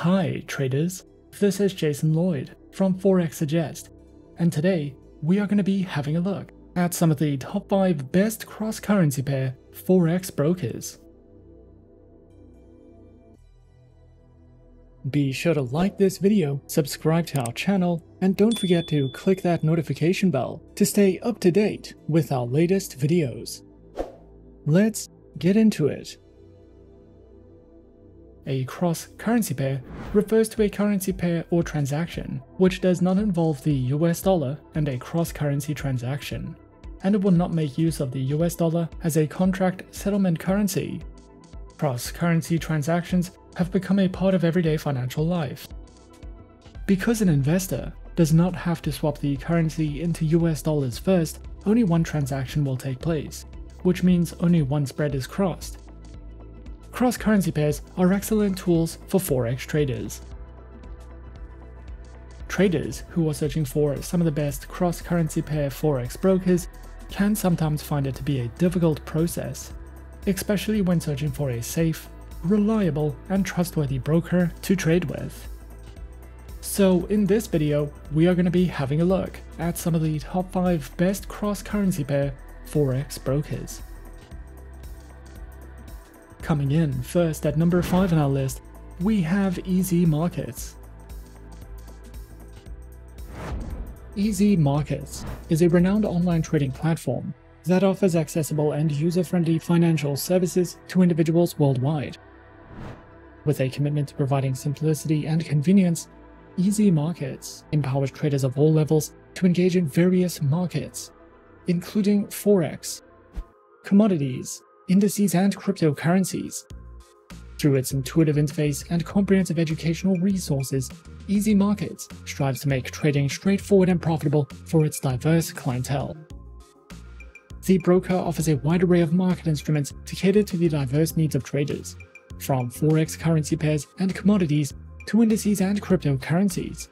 Hi traders, this is Jason Lloyd from Forexsuggest, and today we are going to be having a look at some of the top 5 best cross-currency pair Forex brokers. Be sure to like this video, subscribe to our channel, and don't forget to click that notification bell to stay up to date with our latest videos. Let's get into it. A cross-currency pair refers to a currency pair or transaction which does not involve the US dollar and a cross-currency transaction, and it will not make use of the US dollar as a contract settlement currency. Cross-currency transactions have become a part of everyday financial life. Because an investor does not have to swap the currency into US dollars first, only one transaction will take place, which means only one spread is crossed. Cross-currency pairs are excellent tools for Forex traders. Traders who are searching for some of the best cross-currency pair Forex brokers can sometimes find it to be a difficult process, especially when searching for a safe, reliable, and trustworthy broker to trade with. So in this video, we are going to be having a look at some of the top 5 best cross-currency pair Forex brokers. Coming in first at number 5 on our list, we have Easy Markets. Easy Markets is a renowned online trading platform that offers accessible and user-friendly financial services to individuals worldwide. With a commitment to providing simplicity and convenience, Easy Markets empowers traders of all levels to engage in various markets, including Forex, commodities, indices, and cryptocurrencies. Through its intuitive interface and comprehensive educational resources, Easy Markets strives to make trading straightforward and profitable for its diverse clientele. The broker offers a wide array of market instruments to cater to the diverse needs of traders, from Forex currency pairs and commodities to indices and cryptocurrencies.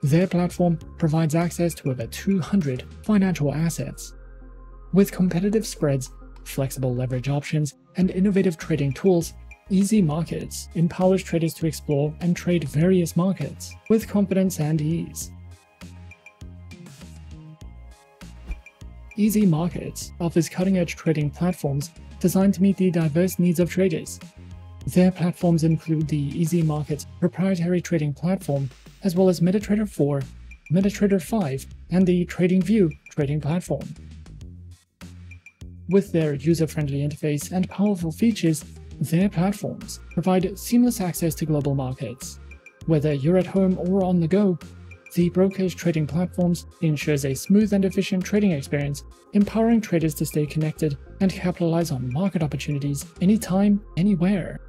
Their platform provides access to over 200 financial assets. With competitive spreads, flexible leverage options, and innovative trading tools, Easy Markets empowers traders to explore and trade various markets with confidence and ease. Easy Markets offers cutting-edge trading platforms designed to meet the diverse needs of traders. Their platforms include the Easy Markets proprietary trading platform, as well as MetaTrader 4, MetaTrader 5, and the TradingView trading platform. With their user-friendly interface and powerful features, their platforms provide seamless access to global markets. Whether you're at home or on the go, the broker's trading platforms ensures a smooth and efficient trading experience, empowering traders to stay connected and capitalize on market opportunities anytime, anywhere.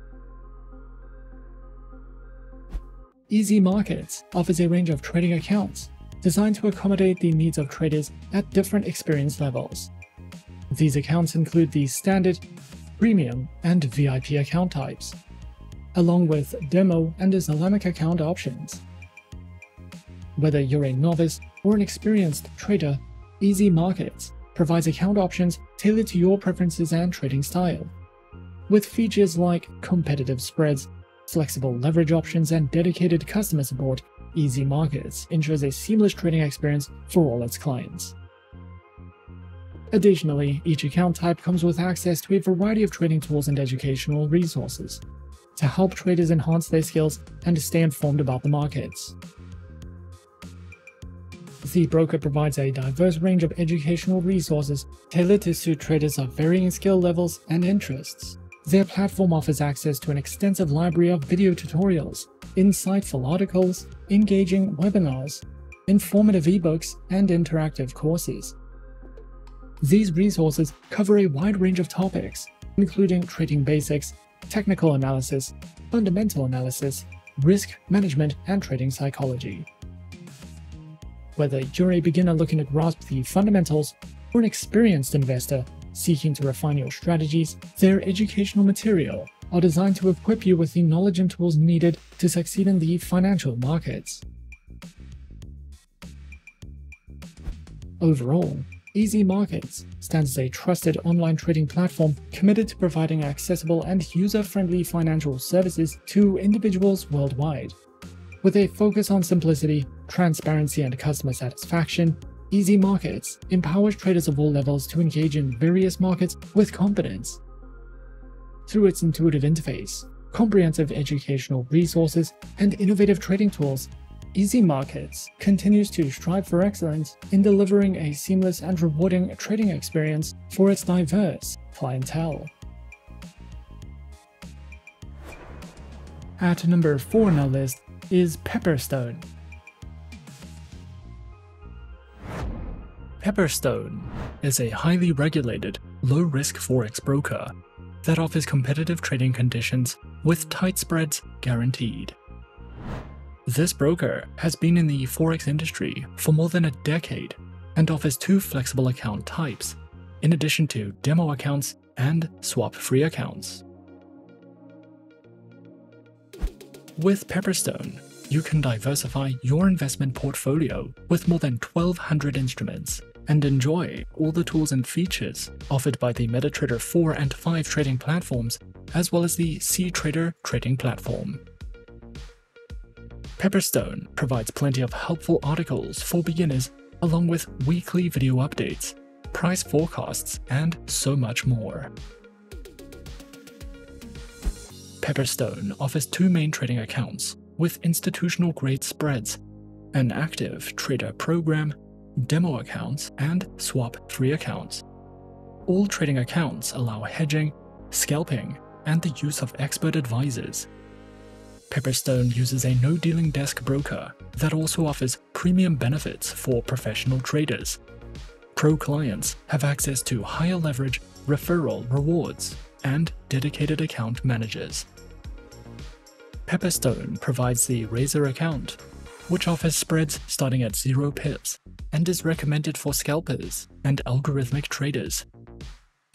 Easy Markets offers a range of trading accounts designed to accommodate the needs of traders at different experience levels. These accounts include the standard, premium, and VIP account types, along with demo and Islamic account options. Whether you're a novice or an experienced trader, Easy Markets provides account options tailored to your preferences and trading style. With features like competitive spreads, flexible leverage options, and dedicated customer support, Easy Markets ensures a seamless trading experience for all its clients. Additionally, each account type comes with access to a variety of trading tools and educational resources to help traders enhance their skills and stay informed about the markets. The broker provides a diverse range of educational resources tailored to suit traders of varying skill levels and interests. Their platform offers access to an extensive library of video tutorials, insightful articles, engaging webinars, informative ebooks, and interactive courses. These resources cover a wide range of topics, including trading basics, technical analysis, fundamental analysis, risk management, and trading psychology. Whether you're a beginner looking to grasp the fundamentals or an experienced investor seeking to refine your strategies, their educational material are designed to equip you with the knowledge and tools needed to succeed in the financial markets. Overall, Easy Markets stands as a trusted online trading platform committed to providing accessible and user-friendly financial services to individuals worldwide. With a focus on simplicity, transparency, and customer satisfaction, Easy Markets empowers traders of all levels to engage in various markets with confidence. Through its intuitive interface, comprehensive educational resources, and innovative trading tools, Easy Markets continues to strive for excellence in delivering a seamless and rewarding trading experience for its diverse clientele. At number 4 on our list is Pepperstone. Pepperstone is a highly regulated, low-risk Forex broker that offers competitive trading conditions with tight spreads guaranteed. This broker has been in the Forex industry for more than a decade and offers 2 flexible account types, in addition to demo accounts and swap-free accounts. With Pepperstone, you can diversify your investment portfolio with more than 1,200 instruments and enjoy all the tools and features offered by the MetaTrader 4 and 5 trading platforms, as well as the CTrader trading platform. Pepperstone provides plenty of helpful articles for beginners, along with weekly video updates, price forecasts, and so much more. Pepperstone offers 2 main trading accounts with institutional-grade spreads, an active trader program, demo accounts, and swap-free accounts. All trading accounts allow hedging, scalping, and the use of expert advisors. Pepperstone uses a no-dealing desk broker that also offers premium benefits for professional traders. Pro clients have access to higher leverage referral rewards and dedicated account managers. Pepperstone provides the Razor account, which offers spreads starting at 0 pips and is recommended for scalpers and algorithmic traders.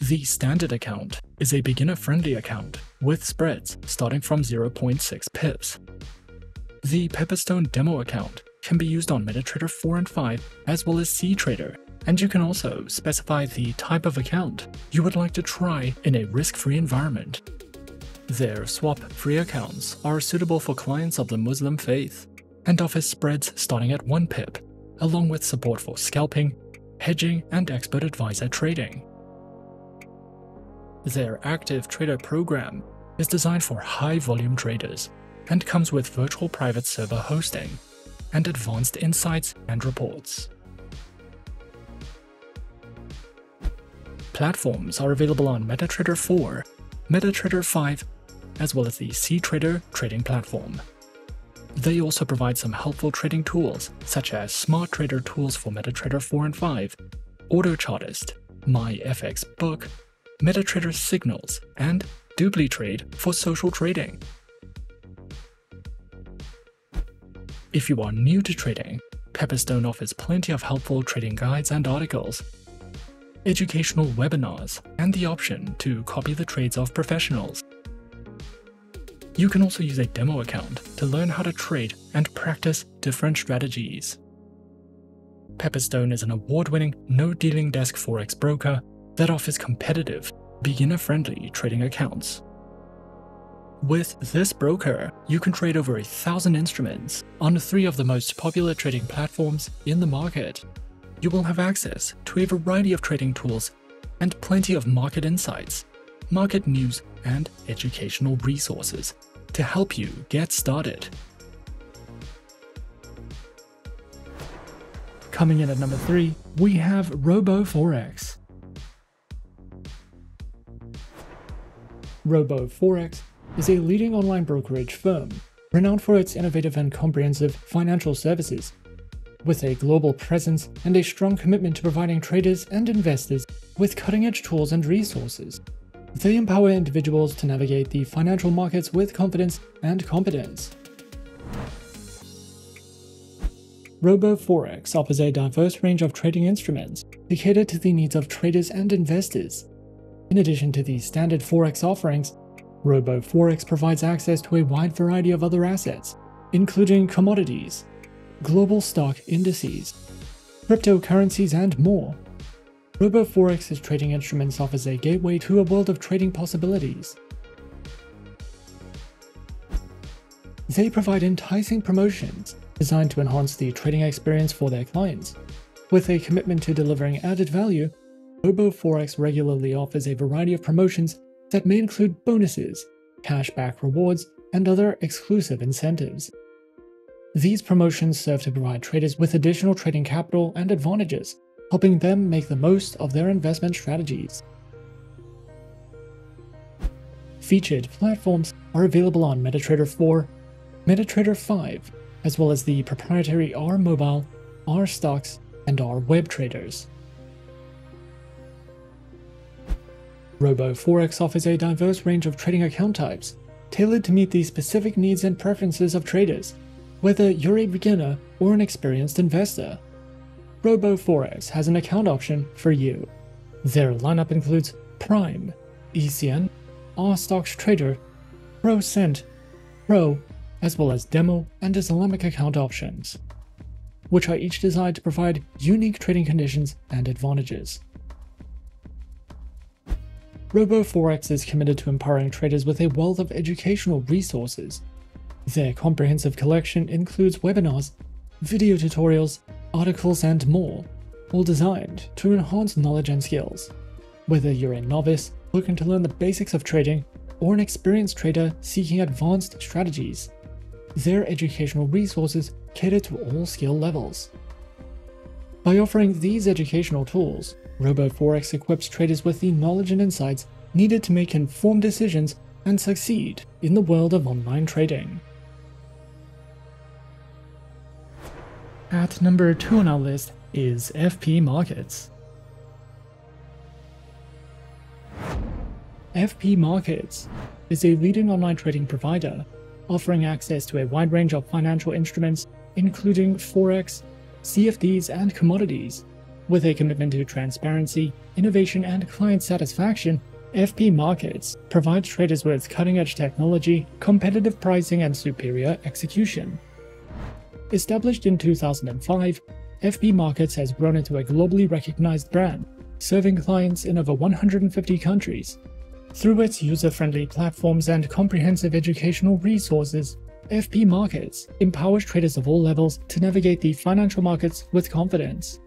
The Standard account is a beginner-friendly account with spreads starting from 0.6 pips. The Pepperstone demo account can be used on MetaTrader 4 and 5 as well as CTrader, and you can also specify the type of account you would like to try in a risk-free environment. Their swap-free accounts are suitable for clients of the Muslim faith and offer spreads starting at 1 pip, along with support for scalping, hedging, and expert advisor trading. Their active trader program is designed for high-volume traders and comes with virtual private server hosting and advanced insights and reports. Platforms are available on MetaTrader 4, MetaTrader 5, as well as the CTrader trading platform. They also provide some helpful trading tools such as Smart Trader tools for MetaTrader 4 and 5, AutoChartist, MyFXBook, MetaTrader Signals, and DupliTrade for social trading. If you are new to trading, Pepperstone offers plenty of helpful trading guides and articles, educational webinars, and the option to copy the trades of professionals. You can also use a demo account to learn how to trade and practice different strategies. Pepperstone is an award-winning no-dealing desk Forex broker that offers competitive, beginner-friendly trading accounts. With this broker, you can trade over 1,000 instruments on 3 of the most popular trading platforms in the market. You will have access to a variety of trading tools and plenty of market insights, market news, and educational resources to help you get started. Coming in at number 3, we have RoboForex. RoboForex is a leading online brokerage firm renowned for its innovative and comprehensive financial services. With a global presence and a strong commitment to providing traders and investors with cutting-edge tools and resources, they empower individuals to navigate the financial markets with confidence and competence. RoboForex offers a diverse range of trading instruments to cater to the needs of traders and investors. In addition to the standard Forex offerings, RoboForex provides access to a wide variety of other assets, including commodities, global stock indices, cryptocurrencies, and more. RoboForex's trading instruments offers a gateway to a world of trading possibilities. They provide enticing promotions designed to enhance the trading experience for their clients. With a commitment to delivering added value, RoboForex regularly offers a variety of promotions that may include bonuses, cashback rewards, and other exclusive incentives. These promotions serve to provide traders with additional trading capital and advantages, helping them make the most of their investment strategies. Featured platforms are available on MetaTrader 4, MetaTrader 5, as well as the proprietary R Mobile, R Stocks, and R Web traders. RoboForex offers a diverse range of trading account types, tailored to meet the specific needs and preferences of traders, whether you're a beginner or an experienced investor. RoboForex has an account option for you. Their lineup includes Prime, ECN, R Stocks Trader, Pro Cent, Pro, as well as Demo and Islamic account options, which are each designed to provide unique trading conditions and advantages. RoboForex is committed to empowering traders with a wealth of educational resources. Their comprehensive collection includes webinars, video tutorials, articles, and more, all designed to enhance knowledge and skills. Whether you're a novice looking to learn the basics of trading or an experienced trader seeking advanced strategies, their educational resources cater to all skill levels. By offering these educational tools, RoboForex equips traders with the knowledge and insights needed to make informed decisions and succeed in the world of online trading. At number 2 on our list is FP Markets. FP Markets is a leading online trading provider, offering access to a wide range of financial instruments, including Forex, CFDs, and commodities. With a commitment to transparency, innovation, and client satisfaction, FP Markets provides traders with cutting-edge technology, competitive pricing, and superior execution. Established in 2005, FP Markets has grown into a globally recognized brand, serving clients in over 150 countries. Through its user-friendly platforms and comprehensive educational resources, FP Markets empowers traders of all levels to navigate the financial markets with confidence.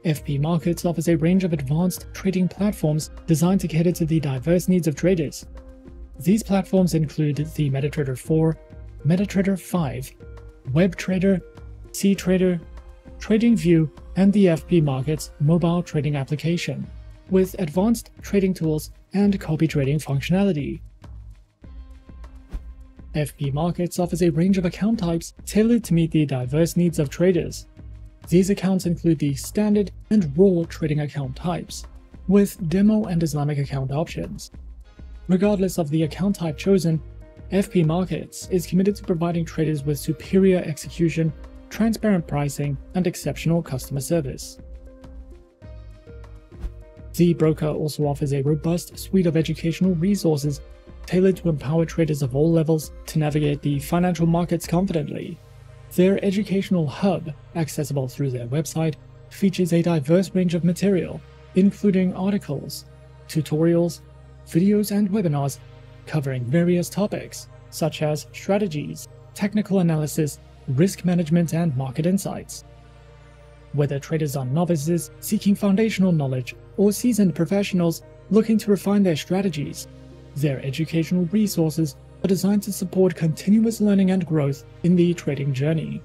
FP Markets offers a range of advanced trading platforms designed to cater to the diverse needs of traders. These platforms include the MetaTrader 4, MetaTrader 5, WebTrader, CTrader, TradingView, and the FP Markets mobile trading application, with advanced trading tools and copy trading functionality. FP Markets offers a range of account types tailored to meet the diverse needs of traders. These accounts include the standard and raw trading account types, with demo and Islamic account options. Regardless of the account type chosen, FP Markets is committed to providing traders with superior execution, transparent pricing, and exceptional customer service. The broker also offers a robust suite of educational resources tailored to empower traders of all levels to navigate the financial markets confidently. Their educational hub, accessible through their website, features a diverse range of material, including articles, tutorials, videos, and webinars covering various topics such as strategies, technical analysis, risk management, and market insights. Whether traders are novices seeking foundational knowledge or seasoned professionals looking to refine their strategies, their educational resources are designed to support continuous learning and growth in the trading journey.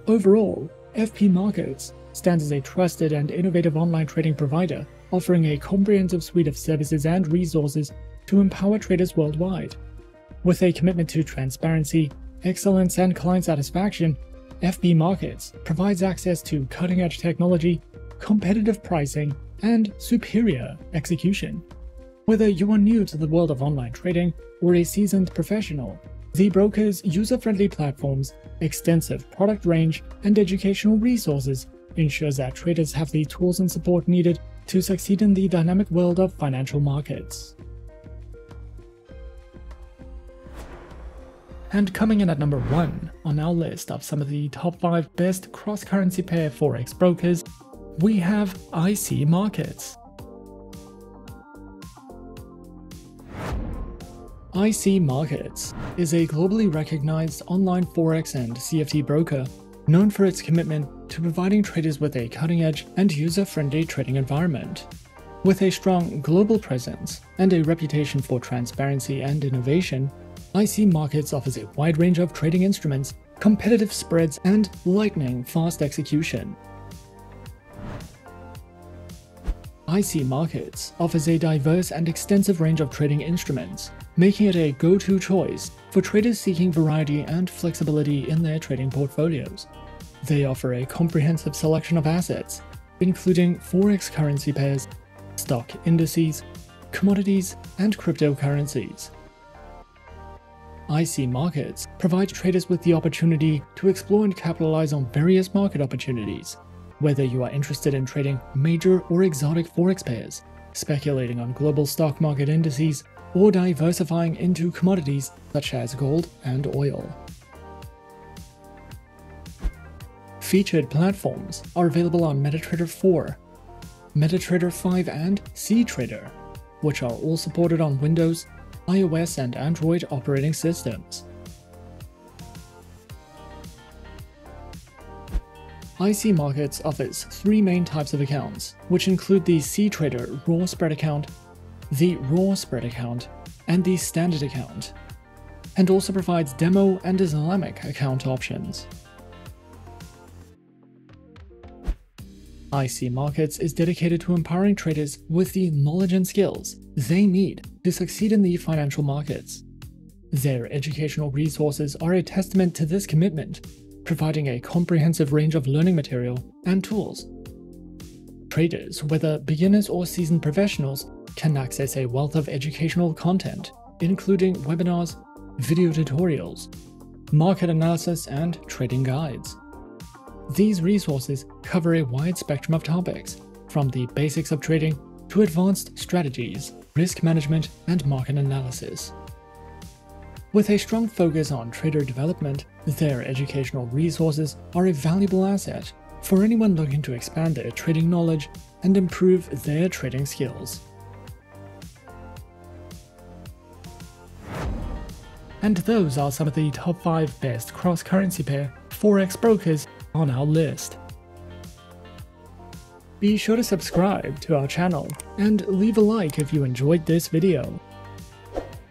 Overall, FP Markets stands as a trusted and innovative online trading provider, offering a comprehensive suite of services and resources to empower traders worldwide. With a commitment to transparency, excellence, and client satisfaction, FP Markets provides access to cutting-edge technology, competitive pricing, and superior execution. Whether you are new to the world of online trading or a seasoned professional, the broker's user-friendly platforms, extensive product range, and educational resources ensures that traders have the tools and support needed to succeed in the dynamic world of financial markets. And coming in at number 1 on our list of some of the top 5 best cross-currency pair Forex brokers, we have IC Markets. IC Markets is a globally recognized online Forex and CFD broker known for its commitment to providing traders with a cutting-edge and user-friendly trading environment. With a strong global presence and a reputation for transparency and innovation, IC Markets offers a wide range of trading instruments, competitive spreads, and lightning-fast execution. IC Markets offers a diverse and extensive range of trading instruments, making it a go-to choice for traders seeking variety and flexibility in their trading portfolios. They offer a comprehensive selection of assets, including Forex currency pairs, stock indices, commodities, and cryptocurrencies. IC Markets provide traders with the opportunity to explore and capitalize on various market opportunities, whether you are interested in trading major or exotic Forex pairs, speculating on global stock market indices, or diversifying into commodities such as gold and oil. Featured platforms are available on MetaTrader 4, MetaTrader 5, and CTrader, which are all supported on Windows, iOS, and Android operating systems. IC Markets offers 3 main types of accounts, which include the CTrader Raw Spread account, the Raw Spread account, and the Standard account, and also provides Demo and Islamic account options. IC Markets is dedicated to empowering traders with the knowledge and skills they need to succeed in the financial markets. Their educational resources are a testament to this commitment, providing a comprehensive range of learning material and tools. Traders, whether beginners or seasoned professionals, can access a wealth of educational content, including webinars, video tutorials, market analysis, and trading guides. These resources cover a wide spectrum of topics, from the basics of trading to advanced strategies, risk management, and market analysis. With a strong focus on trader development, their educational resources are a valuable asset for anyone looking to expand their trading knowledge and improve their trading skills. And those are some of the top 5 best cross-currency pair Forex brokers on our list. Be sure to subscribe to our channel and leave a like if you enjoyed this video.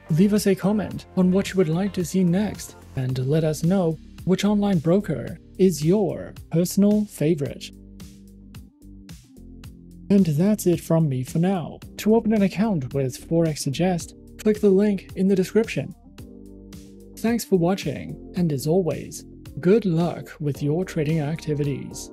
Leave us a comment on what you would like to see next, and let us know which online broker is your personal favorite. And that's it from me for now. To open an account with Forexsuggest, click the link in the description. Thanks for watching, and as always, good luck with your trading activities.